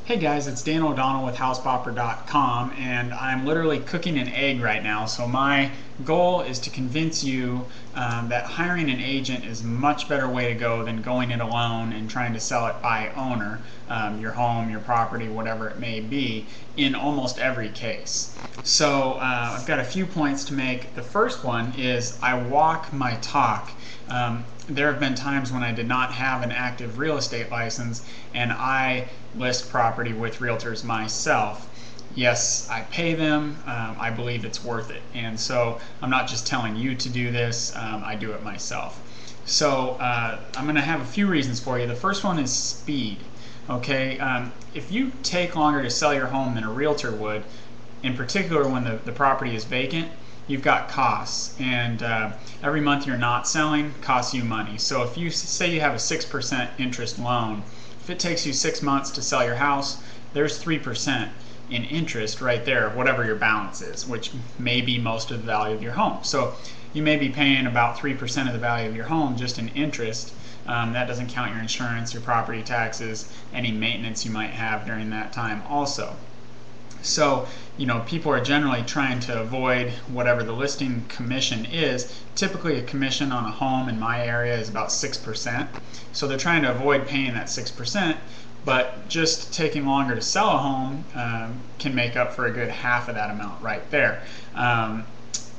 Hey guys, it's Dan O'Donnell with HouseBopper.com, and I'm literally cooking an egg right now. So my goal is to convince you that hiring an agent is a much better way to go than going it alone and trying to sell it by owner, your home, your property, whatever it may be, in almost every case. So I've got a few points to make. The first one is I walk my talk. There have been times when I did not have an active real estate license and I list property with realtors myself. Yes, I pay them. I believe it's worth it. And so I'm not just telling you to do this, I do it myself. So I'm going to have a few reasons for you. The first one is speed. Okay, if you take longer to sell your home than a realtor would, in particular when the property is vacant, you've got costs, and every month you're not selling costs you money. So if you say you have a 6% interest loan, if it takes you 6 months to sell your house, there's 3% in interest right there, whatever your balance is, which may be most of the value of your home. So you may be paying about 3% of the value of your home just in interest. That doesn't count your insurance, your property taxes, any maintenance you might have during that time also. So, people are generally trying to avoid whatever the listing commission is. Typically a commission on a home in my area is about 6%. So they're trying to avoid paying that 6%, but just taking longer to sell a home can make up for a good half of that amount right there.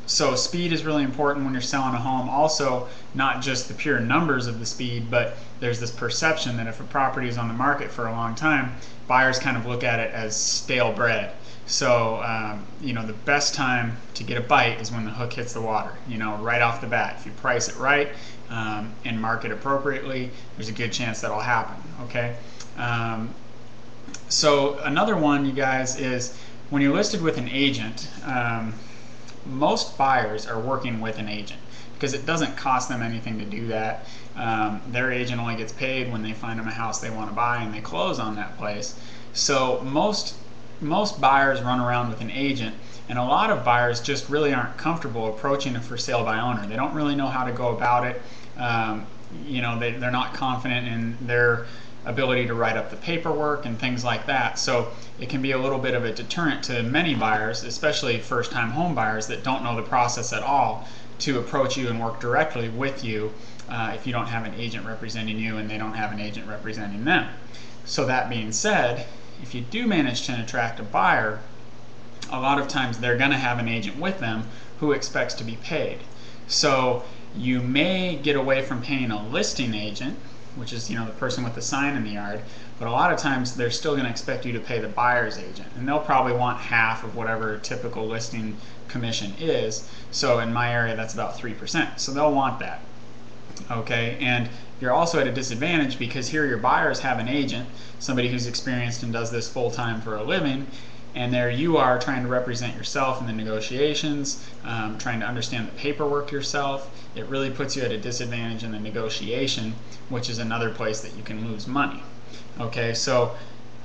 So speed is really important when you're selling a home. Also, not just the pure numbers of the speed, but there's this perception that if a property is on the market for a long time, buyers kind of look at it as stale bread. So, the best time to get a bite is when the hook hits the water, right off the bat. If you price it right and market appropriately, there's a good chance that'll happen, okay? So another one, you guys, is when you're listed with an agent, most buyers are working with an agent because it doesn't cost them anything to do that. Their agent only gets paid when they find them a house they want to buy and they close on that place. So most buyers run around with an agent, and a lot of buyers just really aren't comfortable approaching a for sale by owner. They don't really know how to go about it. They're not confident in their ability to write up the paperwork and things like that. So it can be a little bit of a deterrent to many buyers, especially first-time home buyers that don't know the process at all, to approach you and work directly with you if you don't have an agent representing you and they don't have an agent representing them. So that being said, if you do manage to attract a buyer, a lot of times they're going to have an agent with them who expects to be paid. So you may get away from paying a listing agent, which is the person with the sign in the yard, but a lot of times they're still going to expect you to pay the buyer's agent, and they'll probably want half of whatever typical listing commission is. So in my area that's about 3%, so they'll want that. Okay, and you're also at a disadvantage because here your buyers have an agent, somebody who's experienced and does this full-time for a living, and there you are trying to represent yourself in the negotiations, trying to understand the paperwork yourself. It really puts you at a disadvantage in the negotiation, which is another place that you can lose money. Okay, so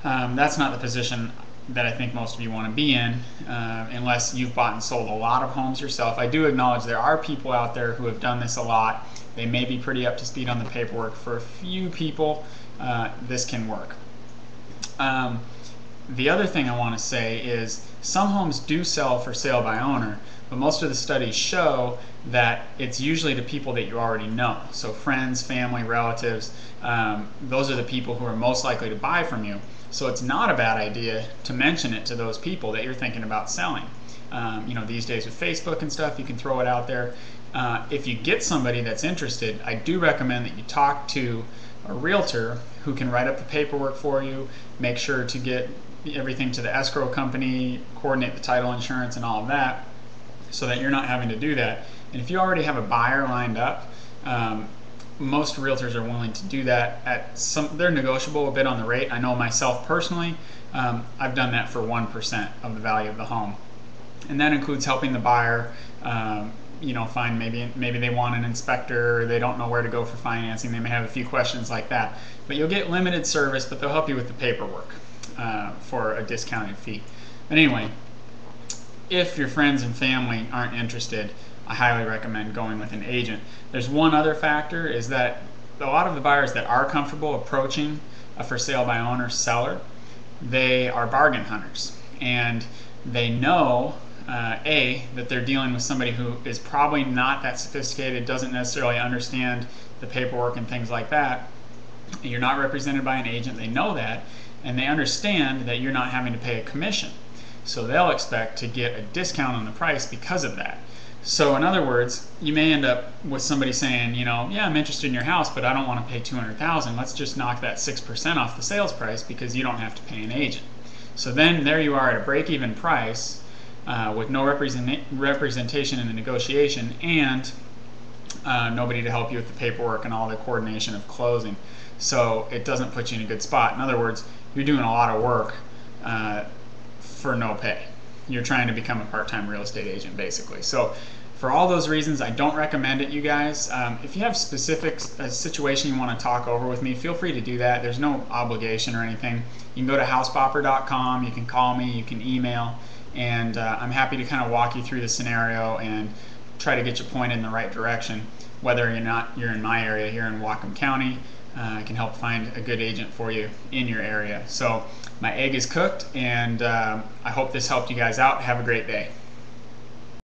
that's not the position that I think most of you want to be in unless you've bought and sold a lot of homes yourself. I do acknowledge there are people out there who have done this a lot. They may be pretty up to speed on the paperwork. For a few people, this can work. The other thing I want to say is some homes do sell for sale by owner, but most of the studies show that it's usually to people that you already know. So friends, family, relatives, those are the people who are most likely to buy from you. So it's not a bad idea to mention it to those people that you're thinking about selling. These days with Facebook and stuff, you can throw it out there. If you get somebody that's interested, I do recommend that you talk to a realtor who can write up the paperwork for you, make sure to get everything to the escrow company, coordinate the title insurance and all of that, so that you're not having to do that. And if you already have a buyer lined up, most realtors are willing to do that. They're negotiable a bit on the rate. I know myself personally, I've done that for 1% of the value of the home, and that includes helping the buyer find maybe they want an inspector, or they don't know where to go for financing, they may have a few questions like that. But you'll get limited service, but they'll help you with the paperwork for a discounted fee. But anyway, if your friends and family aren't interested, I highly recommend going with an agent. There's one other factor, is that a lot of the buyers that are comfortable approaching a for sale by owner seller they are bargain hunters, and they know that they're dealing with somebody who is probably not that sophisticated, doesn't necessarily understand the paperwork and things like that. You're not represented by an agent, they know that, and they understand that you're not having to pay a commission. So they'll expect to get a discount on the price because of that. So in other words, you may end up with somebody saying, you know, yeah, I'm interested in your house, but I don't want to pay $200,000. Let's just knock that 6% off the sales price because you don't have to pay an agent. So then there you are at a break-even price with no representation in the negotiation, and nobody to help you with the paperwork and all the coordination of closing. So it doesn't put you in a good spot. In other words, you're doing a lot of work for no pay. You're trying to become a part-time real estate agent, basically. So for all those reasons, I don't recommend it, you guys. If you have specific situation you want to talk over with me, feel free to do that. There's no obligation or anything. You can go to HouseBopper.com, you can call me, you can email, and I'm happy to kind of walk you through the scenario and try to get you pointed in the right direction. Whether or not you're in my area here in Whatcom County, I can help find a good agent for you in your area. So my egg is cooked, and I hope this helped you guys out. Have a great day.